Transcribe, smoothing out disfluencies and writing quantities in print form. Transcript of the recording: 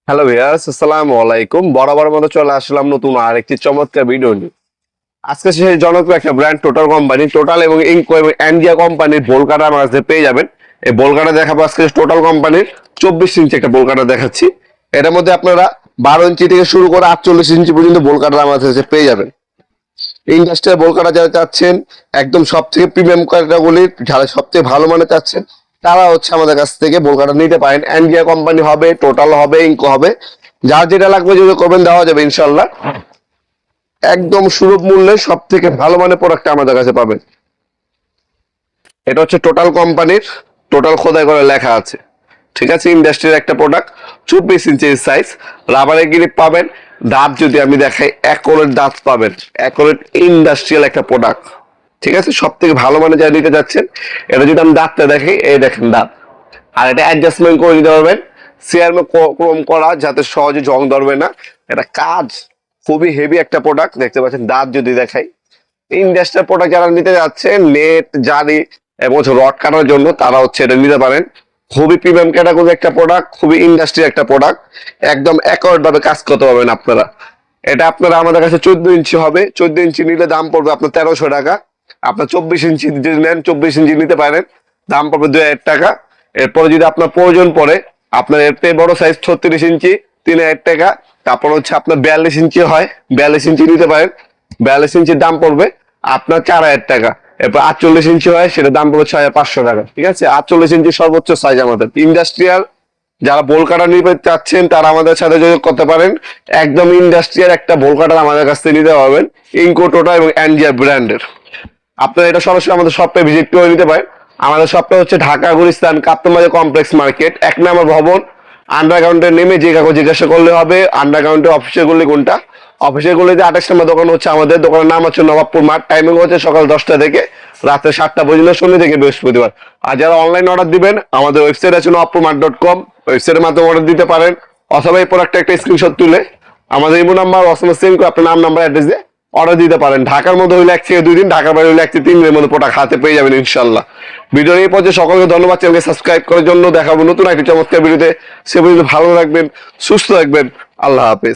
Hello viewers, আসসালামু আলাইকুম। বরাবর মতো চলে আসলাম নতুন আরেকটি চমৎকার ভিডিও নিয়ে। আজকে সেই জনপ্রিয় একটা ব্র্যান্ড টোটাল কোম্পানি, টোটাল এবং ইনকো এবং এনজিয়া কোম্পানির বোল কাটা আমার কাছে পেয়ে যাবেন। এই বোল কাটা দেখাবো আজকে টোটাল কোম্পানির 24 ইঞ্চি একটা বোল কাটা দেখাচ্ছি। এটার মধ্যে আপনারা 12 ইঞ্চি থেকে শুরু করে 48 ইঞ্চি পর্যন্ত বোল কাটা আমার কাছে পেয়ে যাবেন। ইন্ডাস্ট্রিয়াল বোল কাটা যারা চাচ্ছেন, একদম সব থেকে প্রিমিয়াম ক্যাটাগরির, যারা সবচেয়ে ভালো মানে চাচ্ছেন, তারা হচ্ছে আমাদের কাছ থেকে বোল কাটা নিতে পারেন। এনজিয়া কোম্পানি হবে, টোটাল হবে, ইনকো হবে, যার যেটা লাগবে যদি করবেন দেওয়া যাবে ইনশাল্লাহ। একদম সুলভ মূল্যে সব থেকে ভালো মানের প্রোডাক্ট আমাদের কাছে পাবেন। এটা হচ্ছে টোটাল কোম্পানির, টোটাল খোদাই করে লেখা আছে, ঠিক আছে। ইন্ডাস্ট্রির একটা প্রোডাক্ট, 24 ইঞ্চির সাইজ, রাবারের গ্রিপ পাবেন। দাঁত যদি আমি দেখাই, অ্যাকোরেট দাঁত পাবেন, অ্যাকোরেট ইন্ডাস্ট্রিয়াল একটা প্রোডাক্ট, ঠিক আছে। সব থেকে ভালো মানে যা নিতে যাচ্ছেন, এটা যদি আমি দাঁতটা দেখি, এই দেখেন দাঁত, আর এটা অ্যাডজাস্টমেন্ট করে দিতে পারবেন সিআরএম ক্রোম করা, যাতে সহজে জং ধরবে না। এটা কাজ খুবই হেভি একটা প্রোডাক্ট, দেখতে পাচ্ছেন। দাঁত যদি দেখাই, ইন্ডাস্ট্রিয়াল প্রোডাক্ট যারা নিতে যাচ্ছে নেট জালি এবং রড কাটার জন্য, তারা হচ্ছে এটা নিতে পারেন। খুবই প্রিমিয়াম ক্যাটাগরি একটা প্রোডাক্ট, খুবই ইন্ডাস্ট্রি একটা প্রোডাক্ট, একদম অ্যাকোরেট ভাবে কাজ করতে পারবেন আপনারা। এটা আপনারা আমাদের কাছে 14 ইঞ্চি হবে, 14 ইঞ্চি নিলে দাম পড়বে আপনার 1300 টাকা। আপনার 24 ইঞ্চি যদি নেন, 24 ইঞ্চি নিতে পারেন, দাম পড়বে 2000 টাকা। এরপরে যদি আপনার প্রয়োজন পড়ে, আপনার এর থেকে বড় সাইজ 36 ইঞ্চি, 3000 টাকা। তারপর হচ্ছে আপনার 42 ইঞ্চি হয়, 42 ইঞ্চি নিতে পারেন, 42 ইঞ্চির দাম পড়বে আপনার 4000 টাকা। এরপর 48 ইঞ্চি হয়, সেটার দাম পড়বে 6500 টাকা, ঠিক আছে। 48 ইঞ্চি সর্বোচ্চ সাইজ আমাদের। ইন্ডাস্ট্রিয়াল যারা বোল কাটা নিতে চাচ্ছেন, তারা আমাদের সাথে যোগাযোগ করতে পারেন। একদম ইন্ডাস্ট্রিয়াল একটা বোল কাটার আমাদের কাছ থেকে নিতে পারবেন, ইনকো, টোটা এবং এনজিআর ব্র্যান্ডের। আপনারা এটা সরাসরি আমাদের শপে ভিজিট করে নিতে পারেন। আমাদের শপটা হচ্ছে ঢাকা গুলিস্তান কাপ্তানবাজার কমপ্লেক্স মার্কেট, 1 নম্বর ভবন। আন্ডারগ্রাউন্ডে নেমে যে কাউকে জিজ্ঞাসা করলে হবে আন্ডারগ্রাউন্ডে অফিসের গলি কোনটা। অফিসের গলিতে 28 নম্বর দোকান হচ্ছে আমাদের। দোকানের নাম হচ্ছে নবাবপুর মাঠ। টাইমিং হচ্ছে সকাল 10টা থেকে রাত্রে 7টা পর্যন্ত, শনি থেকে বৃহস্পতিবার। আর যারা অনলাইন অর্ডার দিবেন, আমাদের ওয়েবসাইট আছে নবাবপুরমাঠ.com, ওয়েবসাইটের মাধ্যমে অর্ডার দিতে পারেন। অথবা এই প্রোডাক্টটা একটা স্ক্রিনশট তুলে আমাদের ইমো নাম্বার হোয়াটসঅ্যাপে সেন্ড করে আপনার নাম, নাম্বার, অ্যাড্রেস দিয়ে অর্ডার দিতে পারেন। ঢাকার মধ্যে হইলে 1 থেকে 2 দিন, ঢাকার বাইরে হইলে 1 থেকে 3 দিনের মধ্যে প্রোডাক্ট হাতে পেয়ে যাবেন ইনশাল্লাহ। ভিডিওর এই পর্যায়ে সকলকে ধন্যবাদ। চ্যানেলকে সাবস্ক্রাইব করার জন্য। দেখাবো নতুন একটি চমৎকার ভিডিওতে। সে পর্যন্ত ভালো থাকবেন, সুস্থ থাকবেন। আল্লাহ হাফেজ।